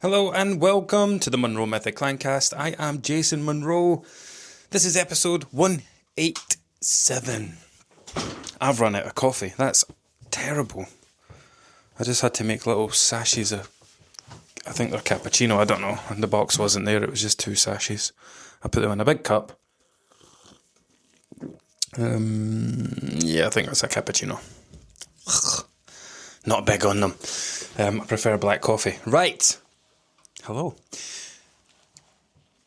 Hello and welcome to the Monroe Mythic Clancast. I am Jason Monroe. This is episode 187. I've run out of coffee. That's terrible. I just had to make little sachets of, I think they're cappuccino, I don't know. And the box wasn't there, it was just two sachets. I put them in a big cup. I think that's a cappuccino. Not big on them. I prefer black coffee. Right. Hello.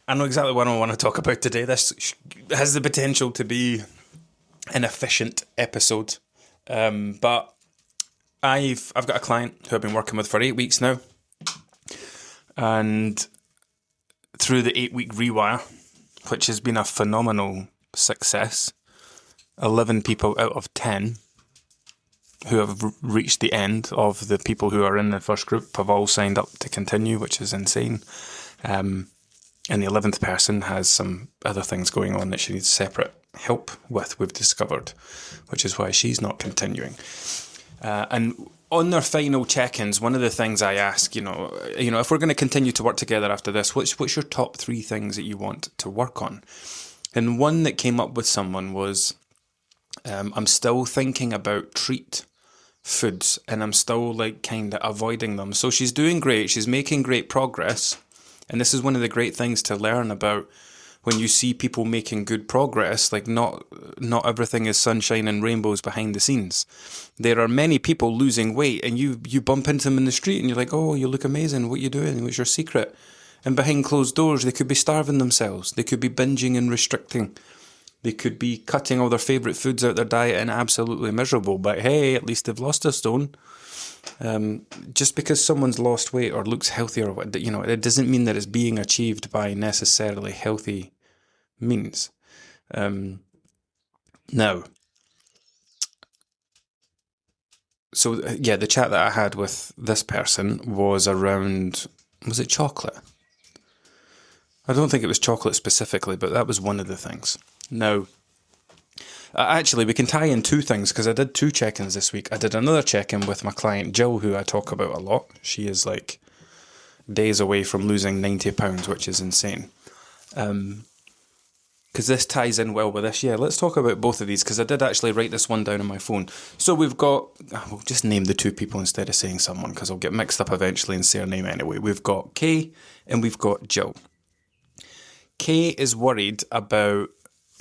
I know exactly what I want to talk about today. This has the potential to be an efficient episode. But I've got a client who I've been working with for 8 weeks now. And through the 8-week rewire, which has been a phenomenal success, 11 people out of 10 who have reached the end of the people who are in the first group have all signed up to continue, which is insane. And the 11th person has some other things going on that she needs separate help with, we've discovered, which is why she's not continuing. And on their final check-ins, one of the things I ask, if we're going to continue to work together after this, what's your top 3 things that you want to work on? And one that came up with someone was, I'm still thinking about treat foods and I'm still kind of avoiding them. So she's doing great. She's making great progress. And this is one of the great things to learn about when you see people making good progress. Not everything is sunshine and rainbows behind the scenes. There are many people losing weight and you bump into them in the street and you're like, oh, you look amazing. What are you doing? What's your secret? And behind closed doors, they could be starving themselves. They could be binging and restricting. They could be cutting all their favourite foods out their diet and absolutely miserable. But hey, at least they've lost a stone. Just because someone's lost weight or looks healthier, it doesn't mean that it's being achieved by necessarily healthy means. Now, so the chat that I had with this person was around, was it chocolate? I don't think it was chocolate specifically, but that was one of the things. Now, actually, we can tie in 2 things because I did 2 check-ins this week. I did another check-in with my client Jill, who I talk about a lot. She is days away from losing 90 pounds, which is insane. Because this ties in well with this. Yeah, let's talk about both of these because I did actually write this one down on my phone. So we've got, we'll just name the 2 people instead of saying someone because I'll get mixed up eventually and say her name anyway. We've got Kay and we've got Jill. Kay is worried about,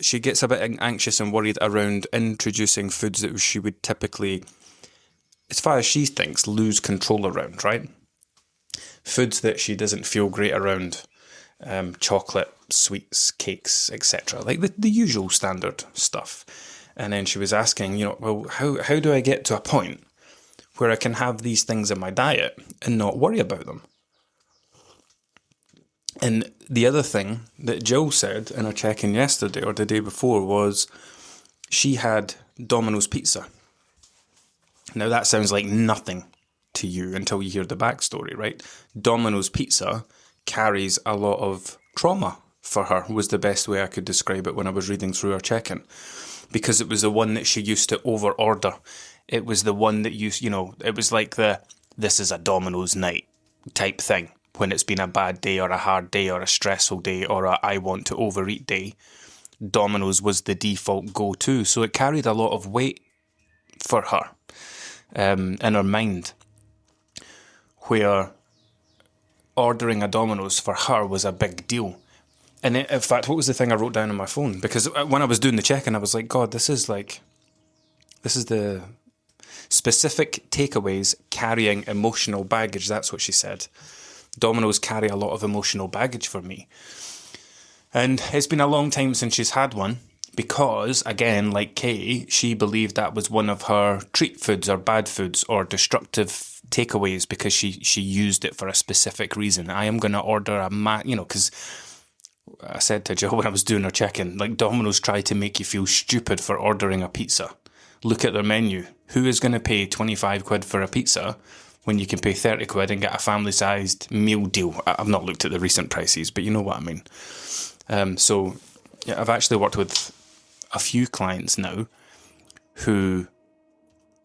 she gets a bit anxious and worried around introducing foods that she would typically, as far as she thinks, lose control around, right? Foods that she doesn't feel great around, chocolate, sweets, cakes, etc. Like the usual standard stuff. And then she was asking, well, how do I get to a point where I can have these things in my diet and not worry about them? And the other thing that Jill said in her check-in yesterday or the day before was she had Domino's pizza. Now that sounds like nothing to you until you hear the backstory, right? Domino's pizza carries a lot of trauma for her, was the best way I could describe it when I was reading through her check-in. Because it was the one that she used to over-order. It was the one that it was like this is a Domino's night type thing. When it's been a bad day or a hard day or a stressful day or a I want to overeat day, Domino's was the default go-to. So it carried a lot of weight for her in her mind, where ordering a Domino's for her was a big deal. And in fact, what was the thing I wrote down on my phone? Because when I was doing the check-in, I was like, God, this is the specific takeaways carrying emotional baggage. That's what she said. Domino's carry a lot of emotional baggage for me. And it's been a long time since she's had one because, again, like Kay, she believed that was one of her treat foods or bad foods or destructive takeaways because she used it for a specific reason. I am going to order because I said to Jill when I was doing her check-in, Domino's try to make you feel stupid for ordering a pizza. Look at their menu. Who is going to pay 25 quid for a pizza when you can pay 30 quid and get a family-sized meal deal? I've not looked at the recent prices, but you know what I mean. I've actually worked with a few clients now who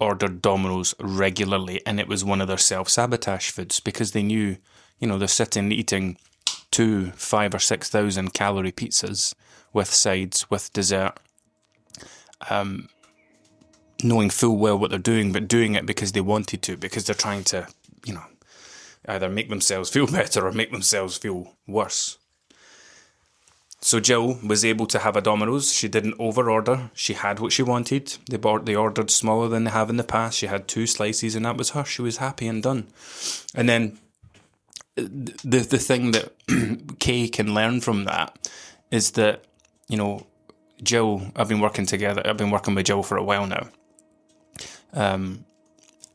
ordered Domino's regularly, and it was one of their self-sabotage foods because they knew they're sitting eating 2, 5 or 6,000 calorie pizzas with sides, with dessert, knowing full well what they're doing, but doing it because they wanted to, because they're trying to, either make themselves feel better or make themselves feel worse. So Jill was able to have a Domino's. She didn't over-order. She had what she wanted. They ordered smaller than they have in the past. She had 2 slices and that was her. She was happy and done. And then the thing that Kay can learn from that is that, Jill, I've been working with Jill for a while now.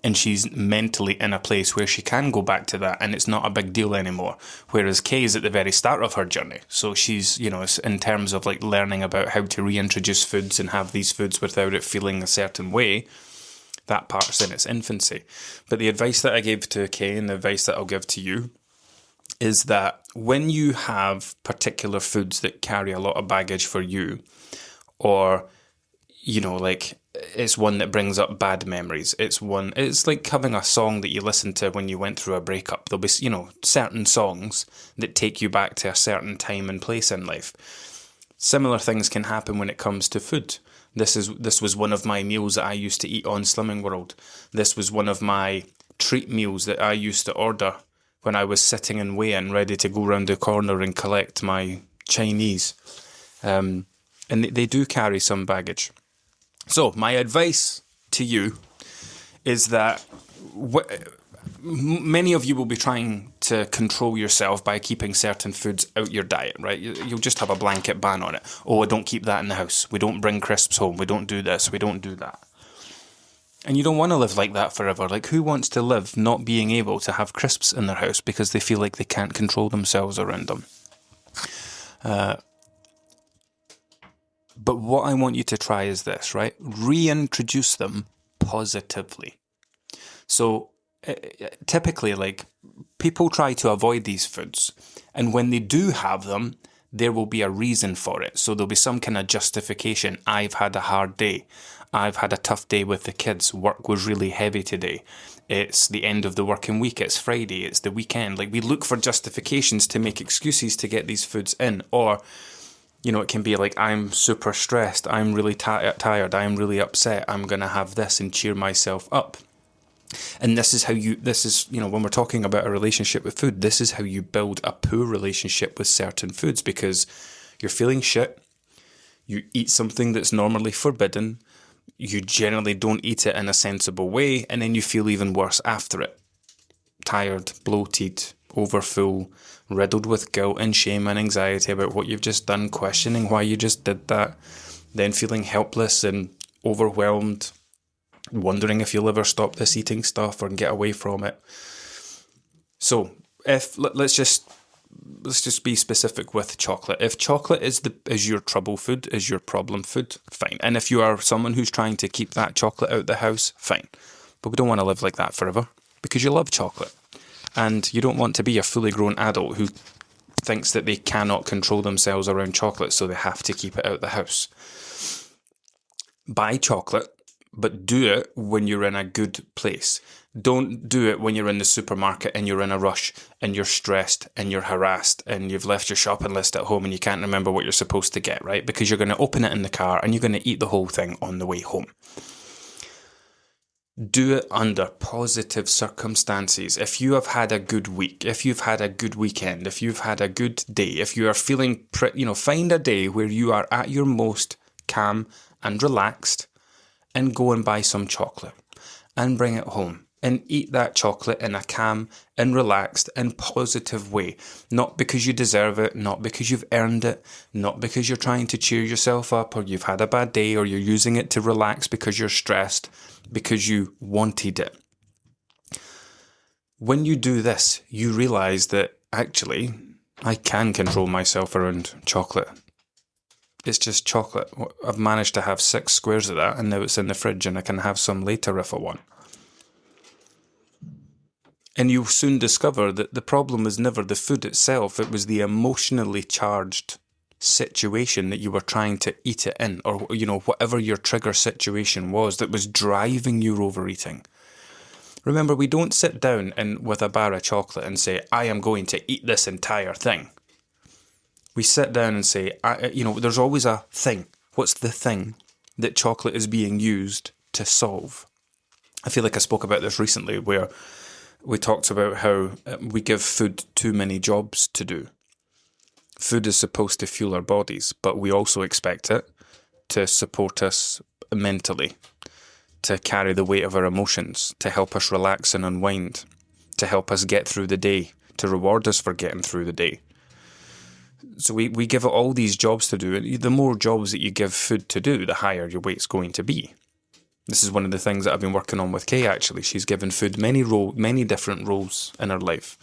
And she's mentally in a place where she can go back to that and it's not a big deal anymore. Whereas Kay is at the very start of her journey. So she's, in terms of like learning about how to reintroduce foods and have these foods without it feeling a certain way, that part's in its infancy. But the advice that I gave to Kay and the advice that I'll give to you is that when you have particular foods that carry a lot of baggage for you, or, it's one that brings up bad memories. It's like having a song that you listen to when you went through a breakup. There'll be, certain songs that take you back to a certain time and place in life. Similar things can happen when it comes to food. This was one of my meals that I used to eat on Slimming World. This was one of my treat meals that I used to order when I was sitting in weigh-in, ready to go round the corner and collect my Chinese. And they do carry some baggage. So my advice to you is that many of you will be trying to control yourself by keeping certain foods out your diet, right? You'll just have a blanket ban on it. Oh, don't keep that in the house. We don't bring crisps home. We don't do this. We don't do that. And you don't want to live like that forever. Like, who wants to live not being able to have crisps in their house because they feel like they can't control themselves around them? But what I want you to try is this, right? Reintroduce them positively. So typically, like, people try to avoid these foods. And when they do have them, there will be a reason for it. So there'll be some kind of justification. I've had a hard day. I've had a tough day with the kids. Work was really heavy today. It's the end of the working week. It's Friday. It's the weekend. Like, we look for justifications to make excuses to get these foods in. Or, it can be like, I'm super stressed. I'm really tired. I'm really upset. I'm going to have this and cheer myself up. And this is when we're talking about a relationship with food, this is how you build a poor relationship with certain foods, because you're feeling shit. You eat something that's normally forbidden. You generally don't eat it in a sensible way. And then you feel even worse after it. Tired, bloated, overfull, riddled with guilt and shame and anxiety about what you've just done, questioning why you just did that, then feeling helpless and overwhelmed, wondering if you'll ever stop this eating stuff or get away from it. So let's just be specific with chocolate. If chocolate is your trouble food, is your problem food, fine. And if you are someone who's trying to keep that chocolate out the house, fine. But we don't want to live like that forever, because you love chocolate. And you don't want to be a fully grown adult who thinks that they cannot control themselves around chocolate, so they have to keep it out the house. Buy chocolate, but do it when you're in a good place. Don't do it when you're in the supermarket and you're in a rush and you're stressed and you're harassed and you've left your shopping list at home and you can't remember what you're supposed to get, right? Because you're going to open it in the car and you're going to eat the whole thing on the way home. Do it under positive circumstances. If you have had a good week, if you've had a good weekend, if you've had a good day, if you are feeling, find a day where you are at your most calm and relaxed, and go and buy some chocolate and bring it home and eat that chocolate in a calm and relaxed and positive way. Not because you deserve it, not because you've earned it, not because you're trying to cheer yourself up or you've had a bad day or you're using it to relax because you're stressed, because you wanted it. When you do this, you realise that actually I can control myself around chocolate. It's just chocolate. I've managed to have 6 squares of that and now it's in the fridge and I can have some later if I want. And you'll soon discover that the problem was never the food itself, it was the emotionally charged situation that you were trying to eat it in, or whatever your trigger situation was that was driving your overeating. Remember, we don't sit down and with a bar of chocolate and say, I am going to eat this entire thing. We sit down and say, there's always a thing. What's the thing that chocolate is being used to solve? I feel like I spoke about this recently where we talked about how we give food too many jobs to do. Food is supposed to fuel our bodies, but we also expect it to support us mentally, to carry the weight of our emotions, to help us relax and unwind, to help us get through the day, to reward us for getting through the day. So we give it all these jobs to do. The more jobs that you give food to do, the higher your weight's going to be. This is one of the things that I've been working on with Kay, actually. She's given food many different roles in her life.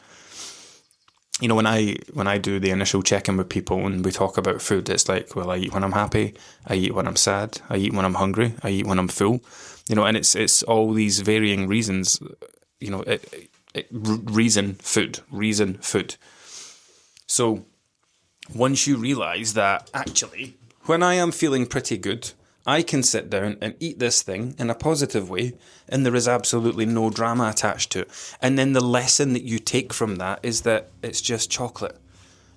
You know, when I do the initial check-in with people and we talk about food, it's like, well, I eat when I'm happy, I eat when I'm sad, I eat when I'm hungry, I eat when I'm full. You know, and it's all these varying reasons, you know, reason food. So once you realise that actually, when I am feeling pretty good, I can sit down and eat this thing in a positive way, and there is absolutely no drama attached to it. And then the lesson that you take from that is that it's just chocolate.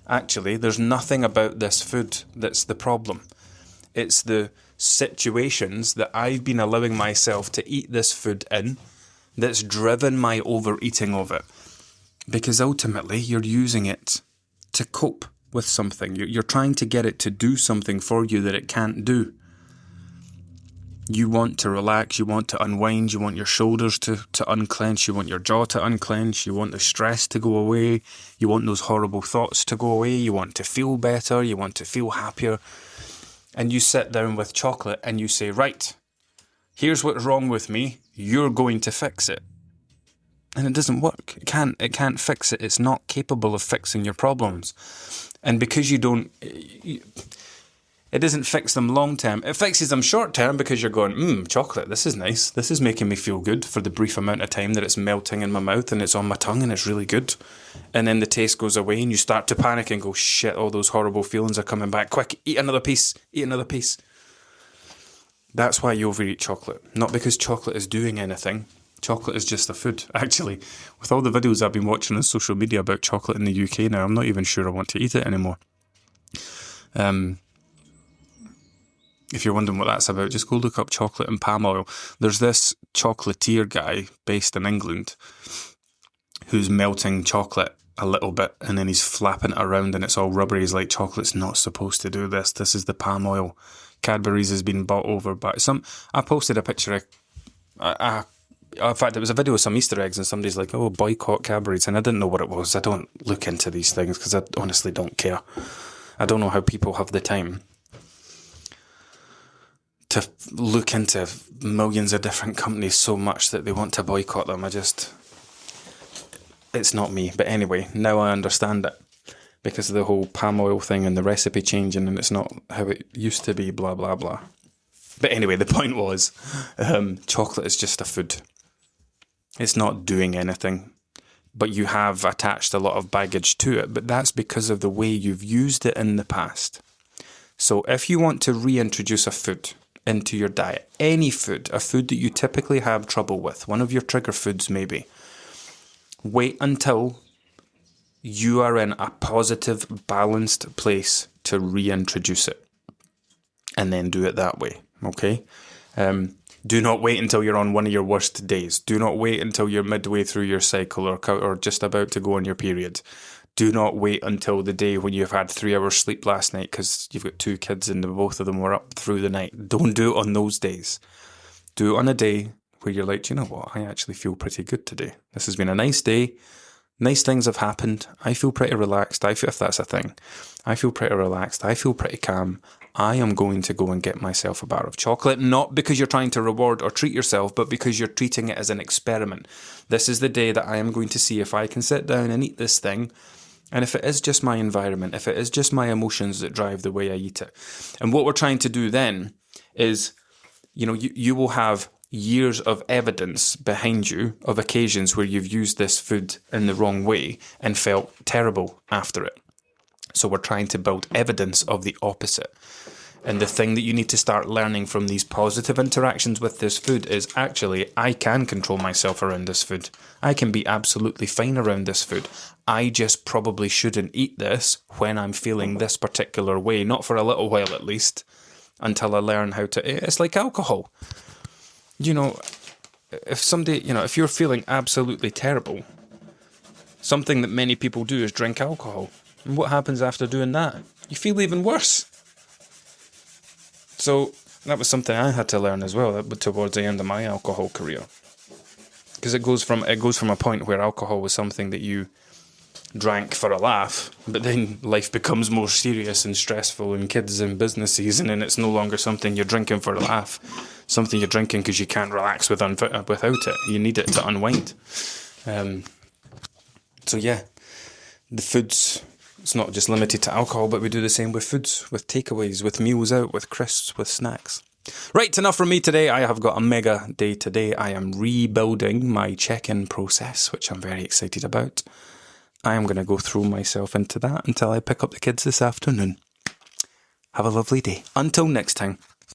Actually, there's nothing about this food that's the problem. It's the situations that I've been allowing myself to eat this food in that's driven my overeating of it. Because ultimately, you're using it to cope with something. You're trying to get it to do something for you that it can't do. You want to relax, you want to unwind, you want your shoulders to unclench, you want your jaw to unclench, you want the stress to go away, you want those horrible thoughts to go away, you want to feel better, you want to feel happier. And you sit down with chocolate and you say, right, here's what's wrong with me, you're going to fix it. And it doesn't work. It can't fix it. It's not capable of fixing your problems. And because it doesn't fix them long term. It fixes them short term because you're going, chocolate, this is nice. This is making me feel good for the brief amount of time that it's melting in my mouth and it's on my tongue and it's really good. And then the taste goes away and you start to panic and go, shit, all those horrible feelings are coming back. Quick, eat another piece. That's why you overeat chocolate. Not because chocolate is doing anything. Chocolate is just a food. Actually, with all the videos I've been watching on social media about chocolate in the UK now, I'm not even sure I want to eat it anymore. If you're wondering what that's about, just go look up chocolate and palm oil. There's this chocolatier guy based in England who's melting chocolate a little bit and then he's flapping it around and it's all rubbery. He's like, chocolate's not supposed to do this. This is the palm oil. Cadbury's has been bought over by some. I posted a picture of, in fact, it was a video of some Easter eggs and somebody's like, oh, boycott Cadbury's. And I didn't know what it was. I don't look into these things because I honestly don't care. I don't know how people have the time to look into millions of different companies so much that they want to boycott them. It's not me. But anyway, now I understand it because of the whole palm oil thing and the recipe changing and it's not how it used to be, blah, blah, blah. But anyway, the point was, chocolate is just a food. It's not doing anything, but you have attached a lot of baggage to it. But that's because of the way you've used it in the past. So if you want to reintroduce a food into your diet, any food, a food that you typically have trouble with, one of your trigger foods maybe, wait until you are in a positive, balanced place to reintroduce it. And then do it that way, okay? Do not wait until you're on one of your worst days. Do not wait until you're midway through your cycle or just about to go on your period. Do not wait until the day when you've had 3 hours sleep last night because you've got 2 kids and both of them were up through the night. Don't do it on those days. Do it on a day where you're like, you know what, I actually feel pretty good today. This has been a nice day. Nice things have happened. I feel pretty relaxed. If that's a thing. I feel pretty relaxed. I feel pretty calm. I am going to go and get myself a bar of chocolate, not because you're trying to reward or treat yourself, but because you're treating it as an experiment. This is the day that I am going to see if I can sit down and eat this thing. And if it is just my environment, if it is just my emotions that drive the way I eat it. And what we're trying to do then is, you will have years of evidence behind you of occasions where you've used this food in the wrong way and felt terrible after it. So we're trying to build evidence of the opposite. And the thing that you need to start learning from these positive interactions with this food is actually, I can control myself around this food. I can be absolutely fine around this food. I just probably shouldn't eat this when I'm feeling this particular way, not for a little while at least, until I learn how to. It's like alcohol. You know, if you're feeling absolutely terrible, something that many people do is drink alcohol. And what happens after doing that? You feel even worse. So that was something I had to learn as well towards the end of my alcohol career. Because it goes from a point where alcohol was something that you drank for a laugh, but then life becomes more serious and stressful and kids and businesses, and then it's no longer something you're drinking for a laugh, something you're drinking because you can't relax without it. You need it to unwind. So yeah, the foods, it's not just limited to alcohol, but we do the same with foods, with takeaways, with meals out, with crisps, with snacks. Right, enough from me today. I have got a mega day today. I am rebuilding my check-in process, which I'm very excited about. I am going to go throw myself into that until I pick up the kids this afternoon. Have a lovely day. Until next time.